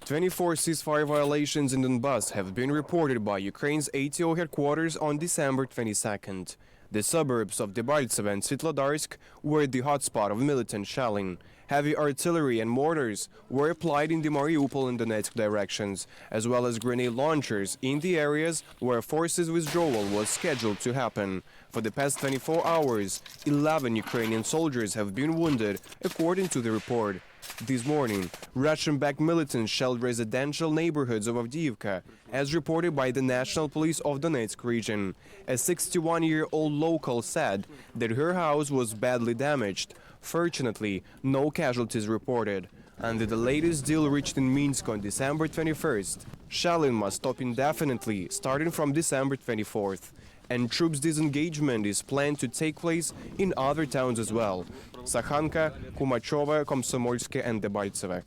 24 ceasefire violations in Donbas have been reported by Ukraine's ATO headquarters on December 22nd. The suburbs of Debaltseve and Svitlodarsk were the hotspot of militant shelling. Heavy artillery and mortars were applied in the Mariupol and Donetsk directions, as well as grenade launchers in the areas where forces withdrawal was scheduled to happen. For the past 24 hours, 11 Ukrainian soldiers have been wounded, according to the report. This morning, Russian-backed militants shelled residential neighborhoods of Avdiivka, as reported by the National Police of Donetsk region. A 61-year-old local said that her house was badly damaged. Fortunately, no casualties reported. Under the latest deal reached in Minsk on December 21st, shelling must stop indefinitely, starting from December 24th. And troops disengagement is planned to take place in other towns as well: Sakhanka, Kumachova, Komsomolske and Debaltseve.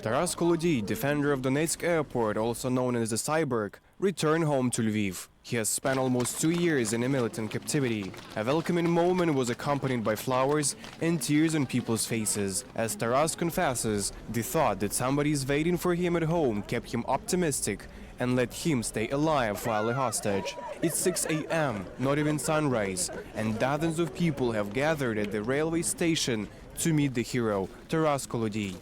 Taras Kolodij, defender of Donetsk airport, also known as the Cyborg, returned home to Lviv. He has spent almost 2 years in a militant captivity. A welcoming moment was accompanied by flowers and tears on people's faces. As Taras confesses, the thought that somebody is waiting for him at home kept him optimistic and let him stay alive while a hostage. It's 6 a.m., not even sunrise, and dozens of people have gathered at the railway station to meet the hero, Taras Kolodij.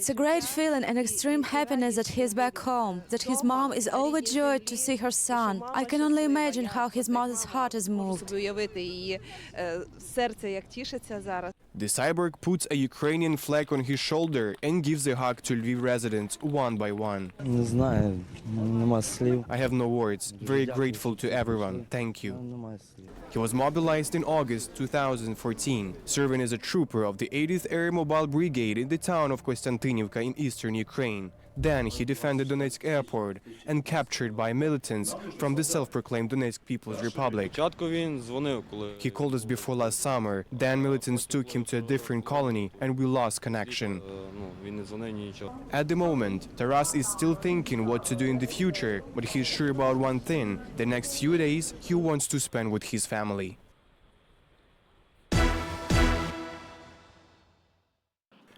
It's a great feeling and extreme happiness that he's back home, that his mom is overjoyed to see her son. I can only imagine how his mother's heart is moved. The cyborg puts a Ukrainian flag on his shoulder and gives a hug to Lviv residents one by one. I have no words. Very grateful to everyone. Thank you. He was mobilized in August 2014, serving as a trooper of the 80th Air Mobile Brigade in the town of Kostantinivka in eastern Ukraine. Then he defended Donetsk airport and captured by militants from the self-proclaimed Donetsk People's Republic. He called us before last summer. Then militants took him to a different colony and we lost connection. At the moment, Taras is still thinking what to do in the future, but he's sure about one thing: the next few days he wants to spend with his family.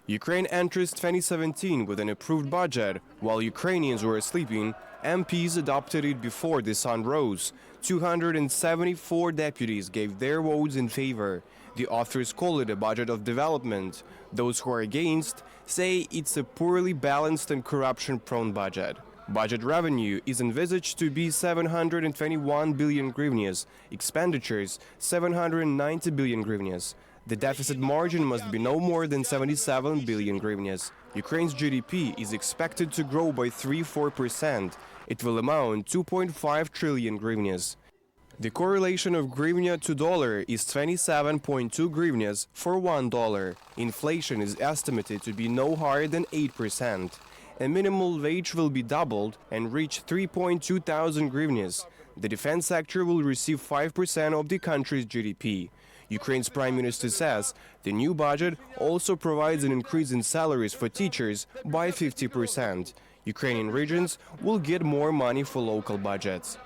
Ukraine enters 2017 with an approved budget. While Ukrainians were sleeping, MPs adopted it before the sun rose. 274 deputies gave their votes in favor. The authors call it a budget of development. Those who are against say it's a poorly balanced and corruption-prone budget. Budget revenue is envisaged to be 721 billion hryvnias, expenditures 790 billion hryvnias. The deficit margin must be no more than 77 billion hryvnias. Ukraine's GDP is expected to grow by 3–4%. It will amount 2.5 trillion hryvnias. The correlation of hryvnia to dollar is 27.2 hryvnias for $1. Inflation is estimated to be no higher than 8%. A minimum wage will be doubled and reach 3.2 thousand hryvnias. The defense sector will receive 5% of the country's GDP. Ukraine's Prime Minister says the new budget also provides an increase in salaries for teachers by 50%. Ukrainian regions will get more money for local budgets.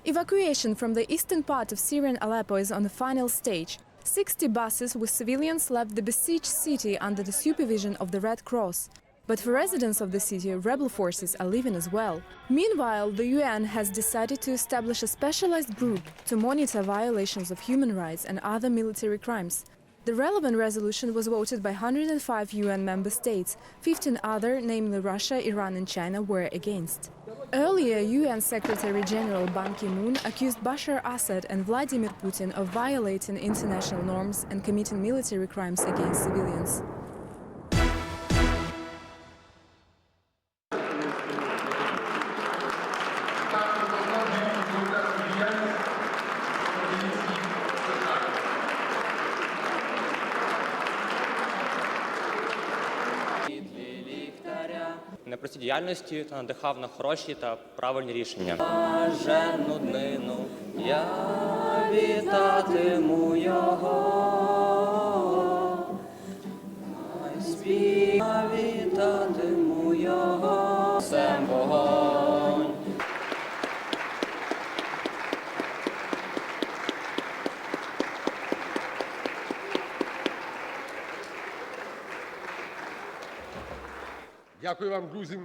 Evacuation from the eastern part of Syrian Aleppo is on the final stage. 60 buses with civilians left the besieged city under the supervision of the Red Cross. But for residents of the city, rebel forces are leaving as well. Meanwhile, the UN has decided to establish a specialized group to monitor violations of human rights and other military crimes. The relevant resolution was voted by 105 UN member states. 15 other, namely Russia, Iran and China, were against. Earlier, UN Secretary-General Ban Ki-moon accused Bashar Assad and Vladimir Putin of violating international norms and committing military crimes against civilians. Непрості діяльності та надихав на хороші та правильні рішення. Блаженну днину я вітатиму його, вітатиму його. Дякую вам, друзі.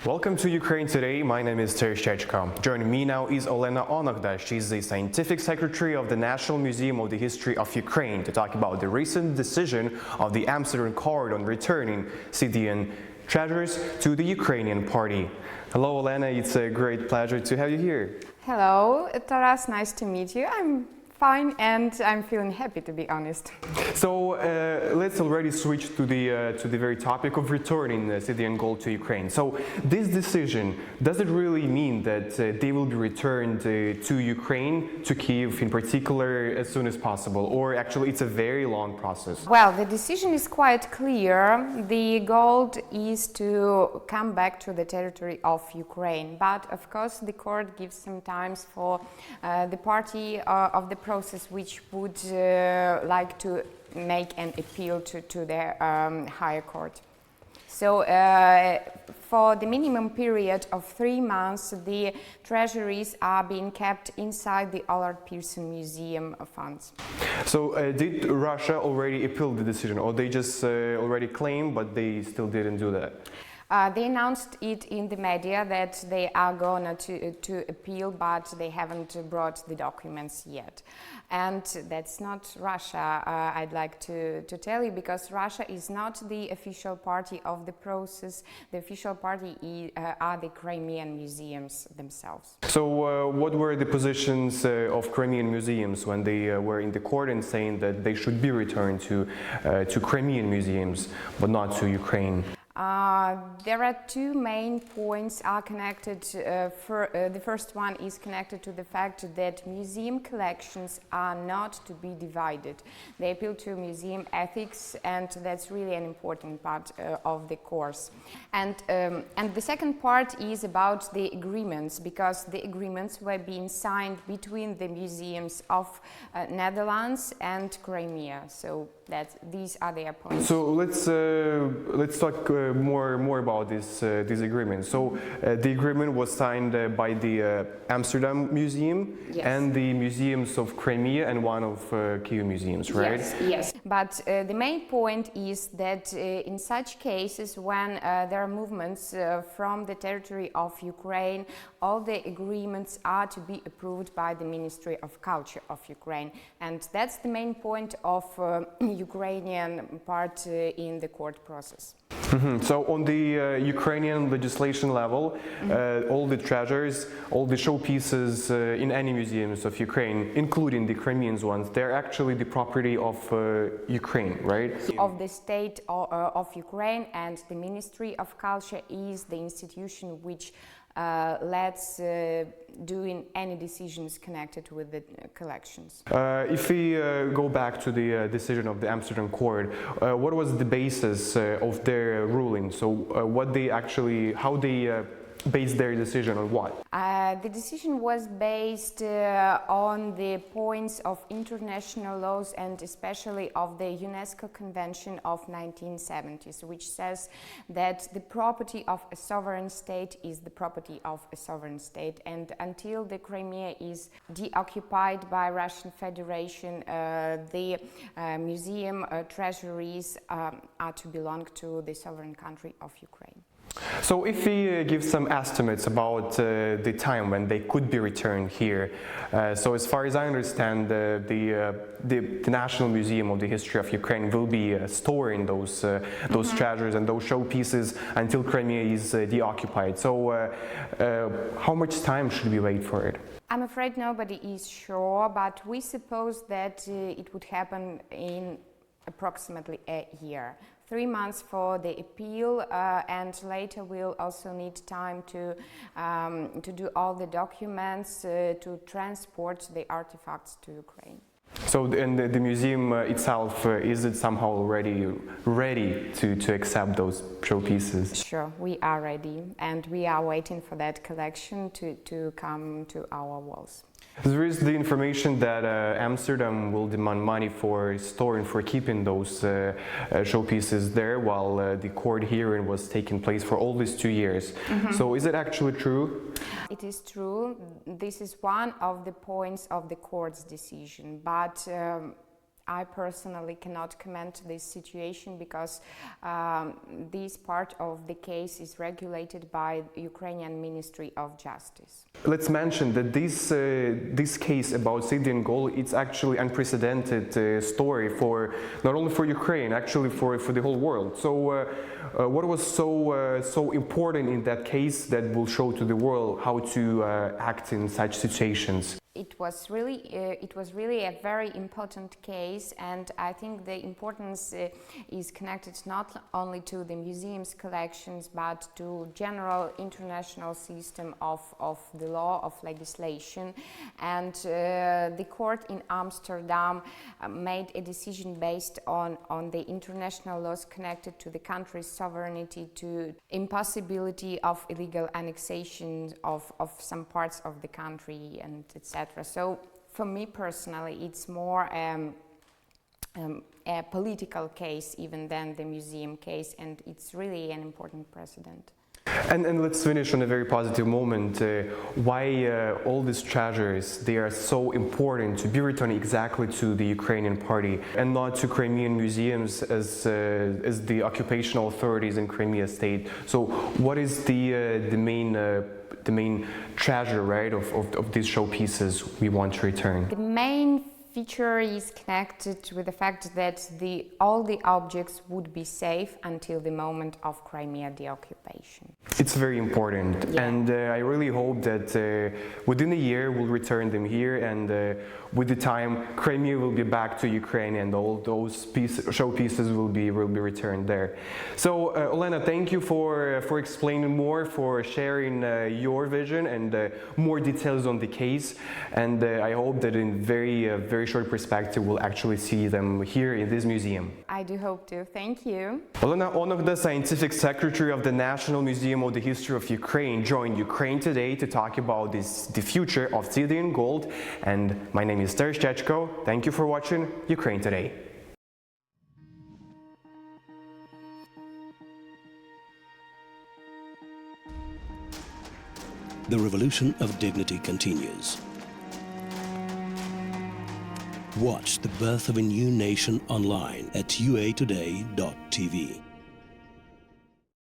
Welcome to Ukraine Today. My name is Через. Joining me now is Olena Onagda. She's the Scientific Secretary of the National Museum of the History of Ukraine to talk about the recent decision of the Amsterdam Court on returning Scythian treasures to the Ukrainian party. Hello, Olena. It's a great pleasure to have you here. Hello, Taras. Nice to meet you. I'm fine and I'm feeling happy, to be honest. So let's already switch to the very topic of returning Scythian gold to Ukraine. So this decision, does it really mean that they will be returned to Ukraine, to Kyiv in particular, as soon as possible, or actually it's a very long process? Well, the decision is quite clear. The gold is to come back to the territory of Ukraine, but of course the court gives some time for the party of the process which would like to make an appeal to the higher court. So for the minimum period of 3 months, the treasuries are being kept inside the Allard Pearson Museum funds. So did Russia already appeal the decision, or they just already claimed but they still didn't do that? They announced it in the media that they are going to appeal, but they haven't brought the documents yet. And that's not Russia, I'd like to tell you, because Russia is not the official party of the process. The official party are the Crimean museums themselves. So what were the positions of Crimean museums when they were in the court and saying that they should be returned to Crimean museums, but not to Ukraine? There are two main points are connected. The first one is connected to the fact that museum collections are not to be divided. They appeal to museum ethics, and that's really an important part of the course. And the second part is about the agreements, because the agreements were being signed between the museums of Netherlands and Crimea. So these are their points. So let's talk more about this agreement. So the agreement was signed by the Amsterdam Museum, yes, and the museums of Crimea and one of Kyiv museums, right? Yes. But the main point is that in such cases, when there are movements from the territory of Ukraine, all the agreements are to be approved by the Ministry of Culture of Ukraine, and that's the main point of Ukrainian part in the court process. Mm-hmm. So on the Ukrainian legislation level, all the treasures, all the showpieces in any museums of Ukraine, including the Crimean ones, they're actually the property of Ukraine, right? Of the state of Ukraine, and the Ministry of Culture is the institution which lets doing any decisions connected with the collections. If we go back to the decision of the Amsterdam Court, what was the basis of their ruling? So how they based their decision on what? The decision was based on the points of international laws, and especially of the UNESCO Convention of 1970s, which says that the property of a sovereign state is the property of a sovereign state, and until the Crimea is deoccupied by Russian Federation, the museum treasuries are to belong to the sovereign country of Ukraine. So if we give some estimates about the time when they could be returned here, so as far as I understand, the National Museum of the History of Ukraine will be storing those treasures and those showpieces until Crimea is deoccupied. So how much time should we wait for it? I'm afraid nobody is sure, but we suppose that it would happen in approximately a year. 3 months for the appeal, and later we'll also need time to do all the documents to transport the artifacts to Ukraine. So and the museum itself, is it somehow already ready to accept those showpieces? Sure, we are ready, and we are waiting for that collection to come to our walls. There is the information that Amsterdam will demand money for storing, for keeping those showpieces there while the court hearing was taking place for all these 2 years. So is it actually true? It is true. This is one of the points of the court's decision, but I personally cannot comment this situation because this part of the case is regulated by the Ukrainian Ministry of Justice. Let's mention that this case about Syrian gold, it's actually unprecedented story for not only for Ukraine, actually for the whole world. So what was so important in that case that will show to the world how to act in such situations? It was really a very important case, and I think the importance is connected not only to the museum's collections but to general international system of the law, of legislation. And the court in Amsterdam made a decision based on the international laws connected to the country's sovereignty, to impossibility of illegal annexation of some parts of the country, and etc. So for me personally, it's more a political case even than the museum case, and it's really an important precedent. And let's finish on a very positive moment. Why all these treasures, they are so important to be returned exactly to the Ukrainian party and not to Crimean museums as the occupational authorities in Crimea state. So what is the main treasure, right, of these showpieces we want to return? The main feature is connected with the fact that all the objects would be safe until the moment of Crimea deoccupation. It's very important, yeah. And I really hope that within a year we'll return them here, and with the time Crimea will be back to Ukraine, and all those showpieces will be returned there. So Olena, thank you for explaining more, for sharing your vision and more details on the case, and I hope that in very short perspective we'll actually see them here in this museum. I do hope to. Thank you. Olena Onok, the Scientific Secretary of the National Museum of the History of Ukraine, joined Ukraine today to talk about the future of Syrian gold. And my name is Tersh Chechko. Thank you for watching Ukraine Today. The revolution of dignity continues. Watch the birth of a new nation online at uatoday.tv.